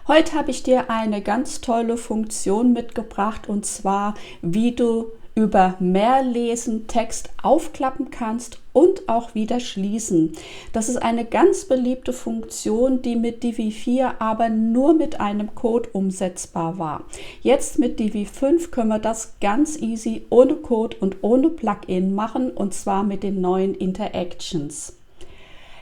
Heute habe ich dir eine ganz tolle Funktion mitgebracht, und zwar, wie du über Mehrlesen Text aufklappen kannst und auch wieder schließen. Das ist eine ganz beliebte Funktion, die mit Divi 4 aber nur mit einem Code umsetzbar war. Jetzt mit Divi 5 können wir das ganz easy ohne Code und ohne Plugin machen, und zwar mit den neuen Interactions.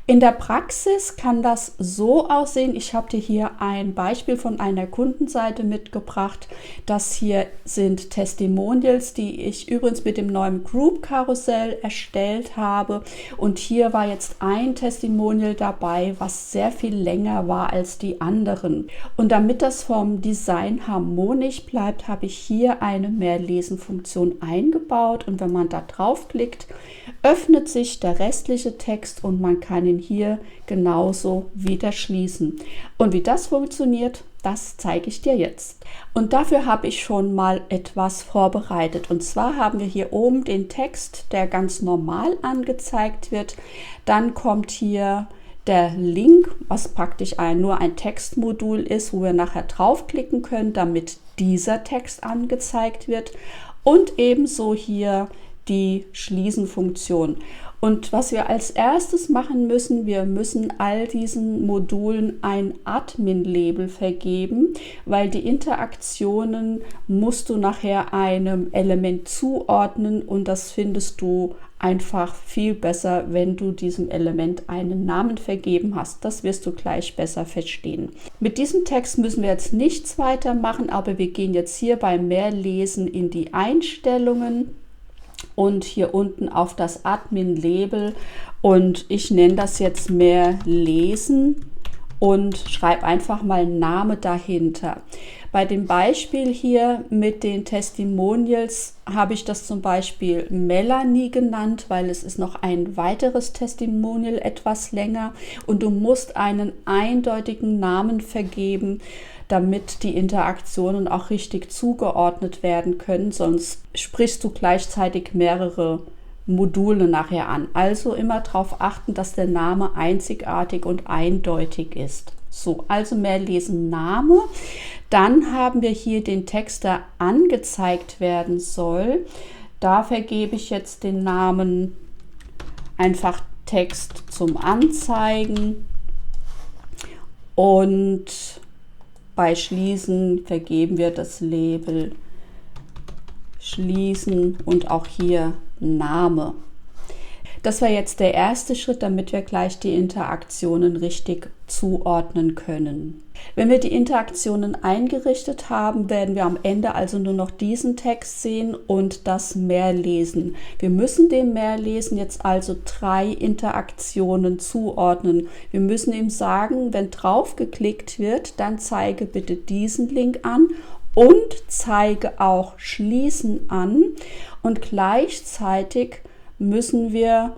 In der Praxis kann das so aussehen. Ich habe dir hier ein Beispiel von einer Kundenseite mitgebracht. Das hier sind Testimonials, die ich übrigens mit dem neuen Group-Karussell erstellt habe. Und hier war jetzt ein Testimonial dabei, was sehr viel länger war als die anderen. Und damit das vom Design harmonisch bleibt, habe ich hier eine Mehrlesen-Funktion eingebaut. Und wenn man da draufklickt, öffnet sich der restliche Text und man kann ihn hier genauso wieder schließen. Und wie das funktioniert, das zeige ich dir jetzt. Und dafür habe ich schon mal etwas vorbereitet. Und zwar haben wir hier oben den Text, der ganz normal angezeigt wird. Dann kommt hier der Link, was praktisch nur ein Textmodul ist, wo wir nachher draufklicken können, damit dieser Text angezeigt wird. Und ebenso hier die Schließen-Funktion. Und was wir als erstes machen müssen, wir müssen all diesen Modulen ein Admin-Label vergeben, weil die Interaktionen musst du nachher einem Element zuordnen, und das findest du einfach viel besser, wenn du diesem Element einen Namen vergeben hast. Das wirst du gleich besser verstehen. Mit diesem Text müssen wir jetzt nichts weiter machen, aber wir gehen jetzt hier beim Mehrlesen in die Einstellungen und hier unten auf das Admin-Label, und ich nenne das jetzt Mehrlesen und schreibe einfach mal Name dahinter. Bei dem Beispiel hier mit den Testimonials habe ich das zum Beispiel Melanie genannt, weil es ist noch ein weiteres Testimonial etwas länger, und du musst einen eindeutigen Namen vergeben, damit die Interaktionen auch richtig zugeordnet werden können, sonst sprichst du gleichzeitig mehrere Module nachher an. Also immer darauf achten, dass der Name einzigartig und eindeutig ist. So, also Mehrlesen Name. Dann haben wir hier den Text, der angezeigt werden soll. Da vergebe ich jetzt den Namen einfach Text zum Anzeigen, und bei Schließen vergeben wir das Label Schließen und auch hier Name. Das war jetzt der erste Schritt, damit wir gleich die Interaktionen richtig zuordnen können. Wenn wir die Interaktionen eingerichtet haben, werden wir am Ende also nur noch diesen Text sehen und das Mehrlesen. Wir müssen dem Mehrlesen jetzt also 3 Interaktionen zuordnen. Wir müssen ihm sagen, wenn drauf geklickt wird, dann zeige bitte diesen Link an und zeige auch Schließen an, und gleichzeitig müssen wir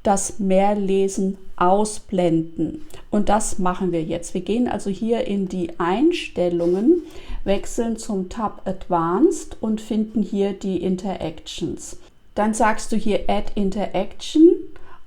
das Mehrlesen ausblenden. Und das machen wir jetzt. Wir gehen also hier in die Einstellungen, wechseln zum Tab Advanced und finden hier die Interactions. Dann sagst du hier Add Interaction,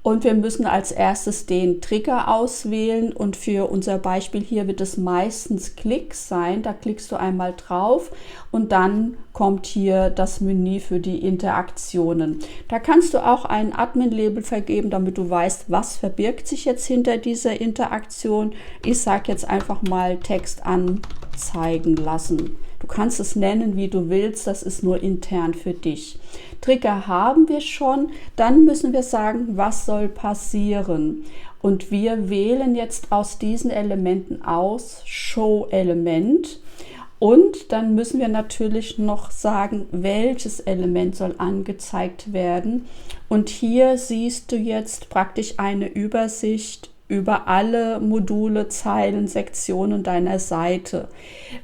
und wir müssen als erstes den Trigger auswählen, und für unser Beispiel hier wird es meistens Klick sein. Da klickst du einmal drauf und dann kommt hier das Menü für die Interaktionen. Da kannst du auch ein Admin-Label vergeben, damit du weißt, was verbirgt sich jetzt hinter dieser Interaktion. Ich sage jetzt einfach mal Text anzeigen lassen. Du kannst es nennen, wie du willst, das ist nur intern für dich. Trigger haben wir schon, dann müssen wir sagen, was soll passieren. Und wir wählen jetzt aus diesen Elementen aus Show-Element. Und dann müssen wir natürlich noch sagen, welches Element soll angezeigt werden. Und hier siehst du jetzt praktisch eine Übersicht über alle Module, Zeilen, Sektionen deiner Seite.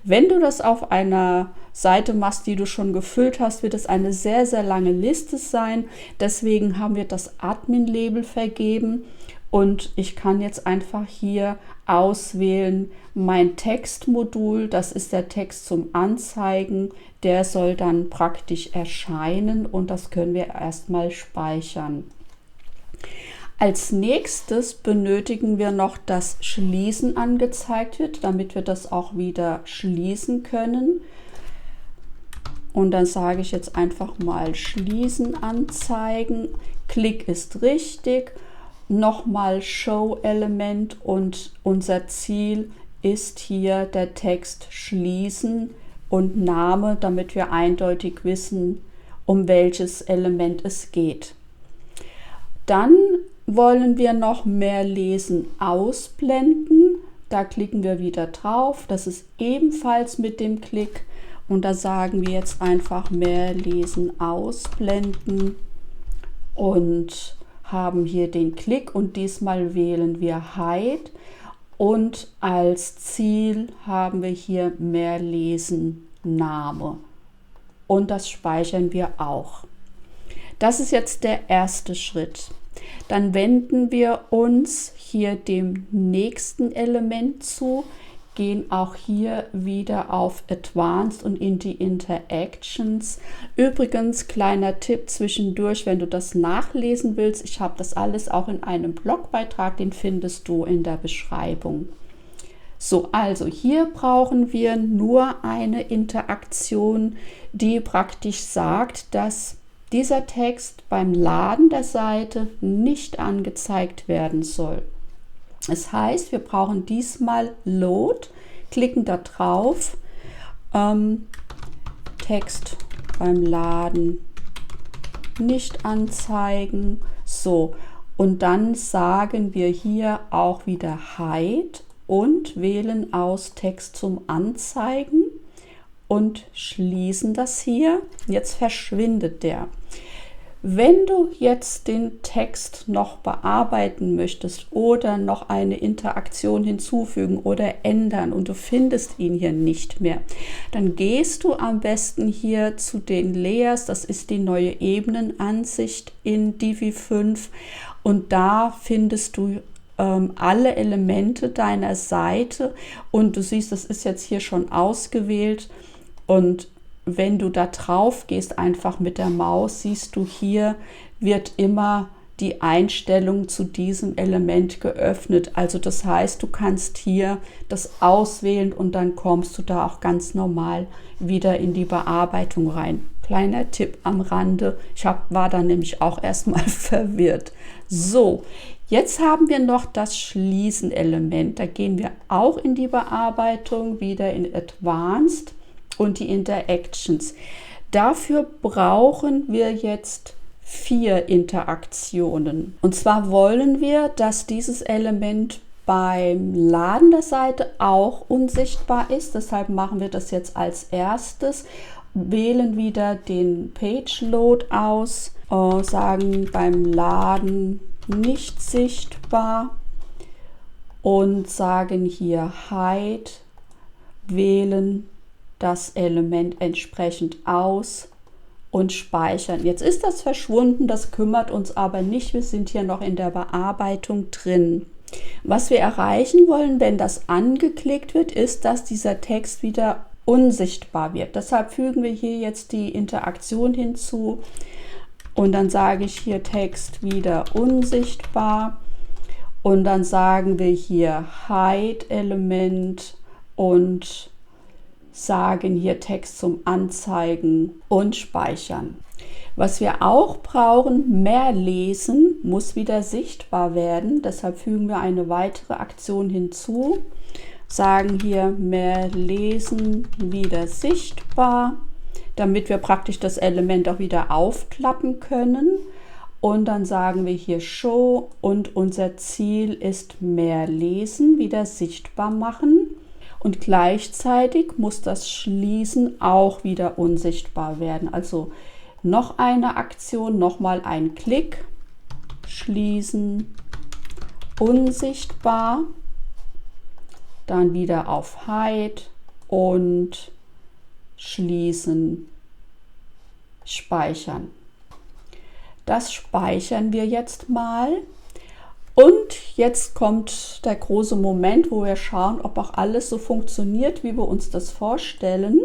Wenn du das auf einer Seite machst, die du schon gefüllt hast, wird es eine sehr, sehr lange Liste sein. Deswegen haben wir das Admin-Label vergeben, und ich kann jetzt einfach hier auswählen mein Textmodul. Das ist der Text zum Anzeigen. Der soll dann praktisch erscheinen, und das können wir erstmal speichern. Als nächstes benötigen wir noch, dass Schließen angezeigt wird, damit wir das auch wieder schließen können. Und dann sage ich jetzt einfach mal Schließen anzeigen. Klick ist richtig. Nochmal Show-Element und unser Ziel ist hier der Text Schließen und Name, damit wir eindeutig wissen, um welches Element es geht. Dann wollen wir noch mehr Lesen ausblenden. Da klicken wir wieder drauf. Das ist ebenfalls mit dem Klick. Und da sagen wir jetzt einfach mehr Lesen ausblenden und haben hier den Klick. Und diesmal wählen wir Hide. Und als Ziel haben wir hier mehr Lesen Name. Und das speichern wir auch. Das ist jetzt der erste Schritt. Dann wenden wir uns hier dem nächsten Element zu, gehen auch hier wieder auf Advanced und in die Interactions. Übrigens, kleiner Tipp zwischendurch, wenn du das nachlesen willst, ich habe das alles auch in einem Blogbeitrag, den findest du in der Beschreibung. So, also hier brauchen wir nur eine Interaktion, die praktisch sagt, dass dieser Text beim Laden der Seite nicht angezeigt werden soll. Das heißt, wir brauchen diesmal Load, klicken da drauf, Text beim Laden nicht anzeigen. So, und dann sagen wir hier auch wieder Hide und wählen aus Text zum Anzeigen und schließen das hier. Jetzt verschwindet der. Wenn du jetzt den Text noch bearbeiten möchtest oder noch eine Interaktion hinzufügen oder ändern und du findest ihn hier nicht mehr, dann gehst du am besten hier zu den Layers, das ist die neue Ebenenansicht in Divi 5 und da findest du alle Elemente deiner Seite und du siehst, das ist jetzt hier schon ausgewählt und wenn du da drauf gehst, einfach mit der Maus, siehst du hier, wird immer die Einstellung zu diesem Element geöffnet. Also das heißt, du kannst hier das auswählen und dann kommst du da auch ganz normal wieder in die Bearbeitung rein. Kleiner Tipp am Rande, war da nämlich auch erstmal verwirrt. So, jetzt haben wir noch das Schließen-Element. Da gehen wir auch in die Bearbeitung, wieder in Advanced. Und die Interactions. Dafür brauchen wir jetzt 4 Interaktionen. Und zwar wollen wir, dass dieses Element beim Laden der Seite auch unsichtbar ist. Deshalb machen wir das jetzt als erstes. Wählen wieder den Page Load aus, sagen beim Laden nicht sichtbar und sagen hier Hide, wählen das Element entsprechend aus und speichern. Jetzt ist das verschwunden, das kümmert uns aber nicht. Wir sind hier noch in der Bearbeitung drin. Was wir erreichen wollen, wenn das angeklickt wird, ist, dass dieser Text wieder unsichtbar wird. Deshalb fügen wir hier jetzt die Interaktion hinzu und dann sage ich hier Text wieder unsichtbar und dann sagen wir hier Hide Element und sagen hier Text zum Anzeigen und Speichern. Was wir auch brauchen, mehr lesen, muss wieder sichtbar werden. Deshalb fügen wir eine weitere Aktion hinzu. Sagen hier mehr lesen, wieder sichtbar, damit wir praktisch das Element auch wieder aufklappen können. Und dann sagen wir hier Show und unser Ziel ist mehr lesen, wieder sichtbar machen. Und gleichzeitig muss das Schließen auch wieder unsichtbar werden. Also noch eine Aktion, nochmal ein Klick, schließen, unsichtbar, dann wieder auf Hide und schließen, speichern. Das speichern wir jetzt mal. Und jetzt kommt der große Moment, wo wir schauen, ob auch alles so funktioniert, wie wir uns das vorstellen.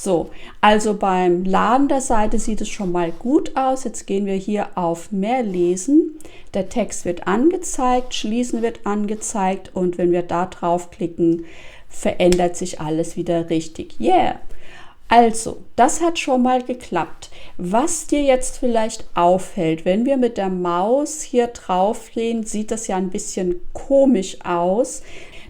So, also beim Laden der Seite sieht es schon mal gut aus. Jetzt gehen wir hier auf Mehr lesen. Der Text wird angezeigt, Schließen wird angezeigt und wenn wir da draufklicken, verändert sich alles wieder richtig. Yeah! Also, das hat schon mal geklappt. Was dir jetzt vielleicht auffällt, wenn wir mit der Maus hier drauf gehen, sieht das ja ein bisschen komisch aus.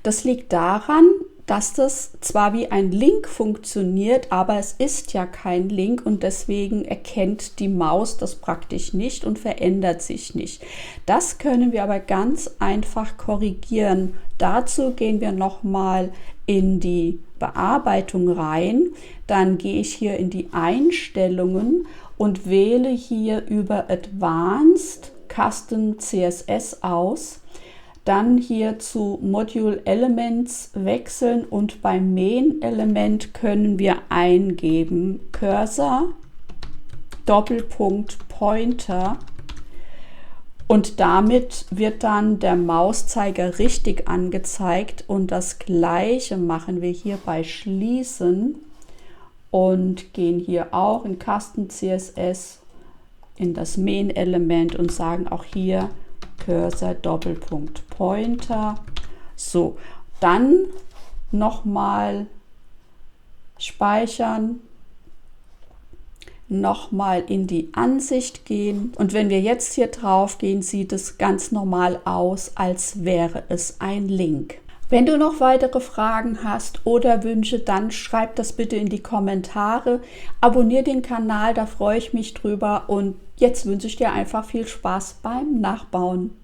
Das liegt daran, dass das zwar wie ein Link funktioniert, aber es ist ja kein Link und deswegen erkennt die Maus das praktisch nicht und verändert sich nicht. Das können wir aber ganz einfach korrigieren. Dazu gehen wir nochmal in die Bearbeitung rein. Dann gehe ich hier in die Einstellungen und wähle hier über Advanced Custom CSS aus. Dann hier zu Module Elements wechseln und beim Main Element können wir eingeben Cursor, Doppelpunkt Pointer und damit wird dann der Mauszeiger richtig angezeigt und das gleiche machen wir hier bei Schließen und gehen hier auch in Custom CSS in das Main Element und sagen auch hier Cursor, Doppelpunkt, Pointer. So, dann nochmal speichern, nochmal in die Ansicht gehen und wenn wir jetzt hier drauf gehen, sieht es ganz normal aus, als wäre es ein Link. Wenn du noch weitere Fragen hast oder Wünsche, dann schreib das bitte in die Kommentare. Abonniere den Kanal, da freue ich mich drüber und jetzt wünsche ich dir einfach viel Spaß beim Nachbauen.